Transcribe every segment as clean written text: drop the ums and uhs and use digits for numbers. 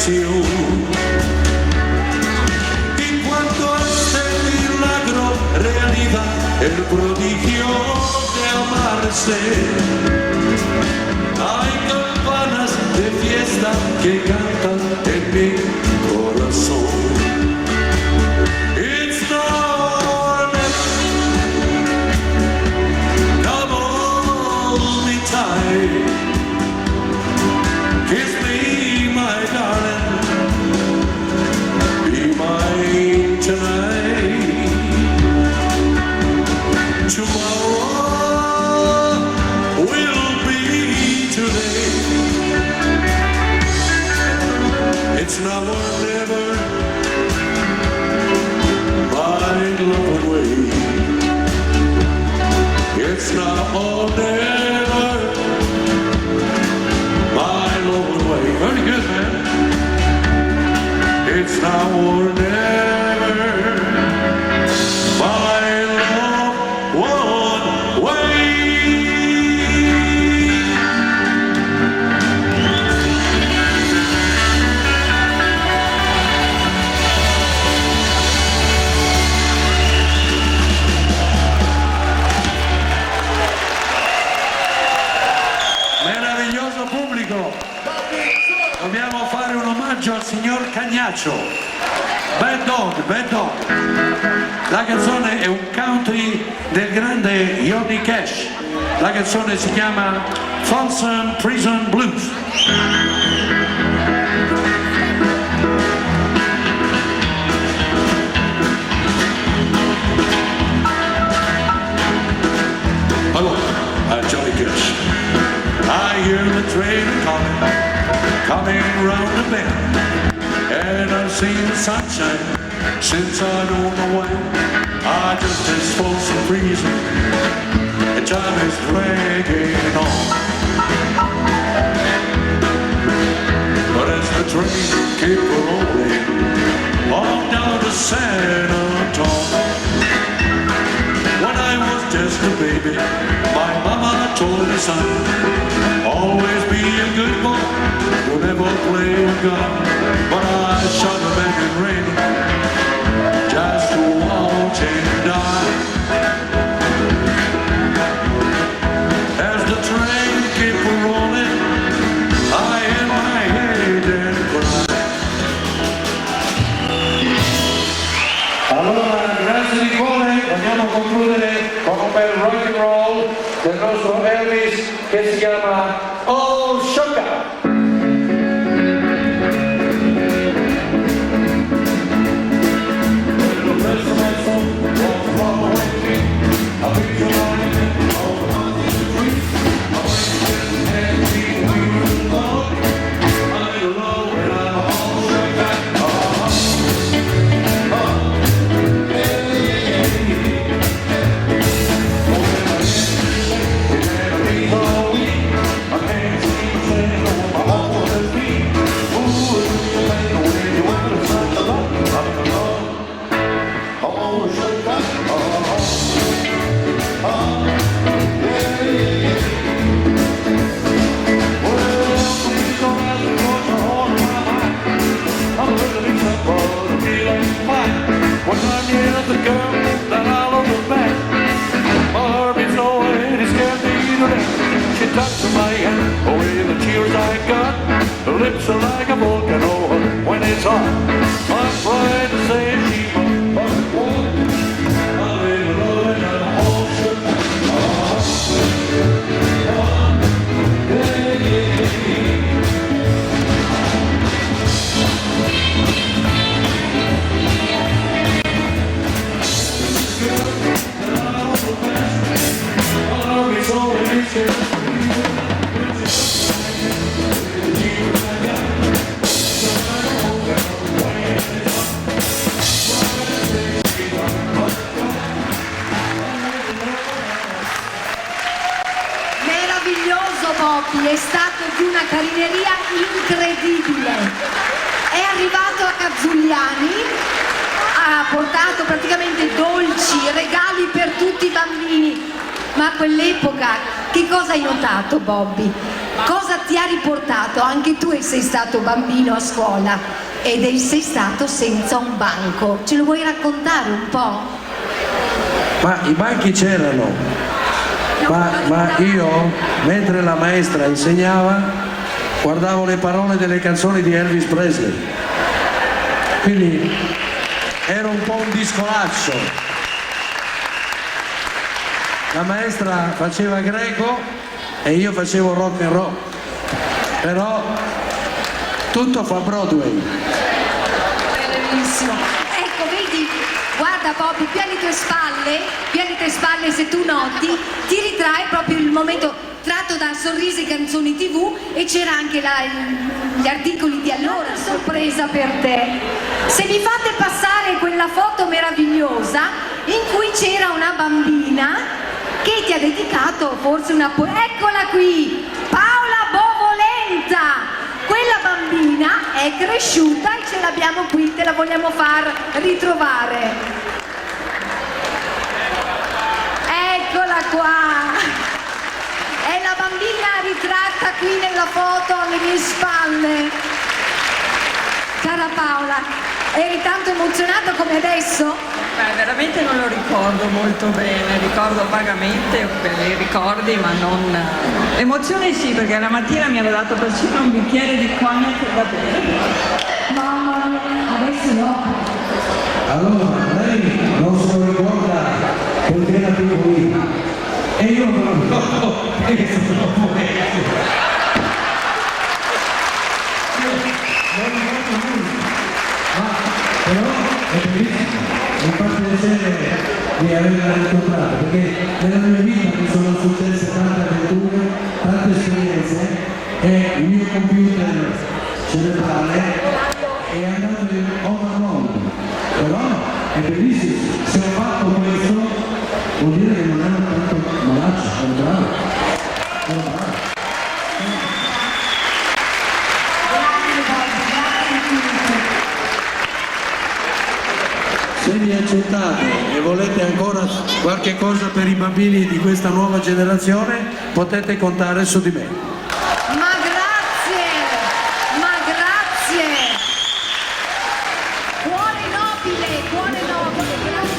canción. Y cuando este milagro realidad, el prodigio de amarse, hay campanas de fiesta que cantan en mi corazón. It's now or never. Come hold me tight. Kiss me, my darling. Be mine tonight. Tomorrow will be today. It's now or never. My love away. It's now or never. My love away. Very good, man. It's now or never. My love one way. Meraviglioso pubblico, dobbiamo fare un omaggio al signor Cagnaccio. Bad Dog, Bad Dog. La canzone è un country del grande Johnny Cash. La canzone si chiama Folsom Prison Blues. Hello, Johnny Cash. I hear the train coming round the bend, and I've seen the sunshine since I don't know when. I just as full of reason, and time is dragging on. But as the train keeps rolling on down to San Antonio, when I was just a baby, my mama told me, son, always be a good boy, don't ever play with God. But I shot a man in rain, just to watch him die. As the train kept rolling, I hit my head and cried. Allora, grazie di cuore, vogliamo concludere con un bel rock and roll del nostro Elvis che si chiama Oh Sugar. Lips are like a volcano when it's hot. I'm trying to say she must walk. I'm in love and I'm all shook. È stato di una carineria incredibile. È arrivato a Cazzugliani, ha portato praticamente dolci, regali per tutti i bambini. Ma a quell'epoca che cosa hai notato, Bobby? Cosa ti ha riportato? Anche tu sei stato bambino a scuola ed sei stato senza un banco. Ce lo vuoi raccontare un po'? Ma i banchi c'erano, ma io, mentre la maestra insegnava, guardavo le parole delle canzoni di Elvis Presley. Quindi era un po' un discolaccio. La maestra faceva greco e io facevo rock and roll. Però tutto fa Broadway. Bellissimo. Ecco, vedi, guarda Bobby, più alle tue spalle se tu noti, ti ritrae proprio il momento tratto da Sorrisi Canzoni TV e c'era anche gli articoli di allora, sorpresa per te. Se mi fate passare quella foto meravigliosa in cui c'era una bambina che ti ha dedicato forse una eccola qui, Paola Bovolenta. Quella bambina è cresciuta e ce l'abbiamo qui, te la vogliamo far ritrovare. Eccola qua. È la bambina ritratta qui nella foto alle mie spalle. Cara Paola, eri tanto emozionata come adesso? Beh, veramente non lo ricordo molto bene, ricordo vagamente i ricordi, ma non... Emozioni sì, perché la mattina mi hanno dato persino un bicchiere di cognac da bere. Mamma mia, adesso no. Allora, lei non se lo ricorda perché era piccolina e io non lo ricordo perché sono troppo vecchio. Non ricordo nulla, ma però è bellissimo, mi fa piacere di averla incontrata perché nella mia vita mi sono successe tante avventure, tante esperienze e il mio computer cerebrale è andato in overload, però è bellissimo, se ho fatto questo vuol dire che non ero tanto malaccio, sono bravo, sono bravo. Se mi accettate e volete ancora qualche cosa per i bambini di questa nuova generazione, potete contare su di me. Ma grazie, ma grazie. Cuore nobile, grazie.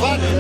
fatta?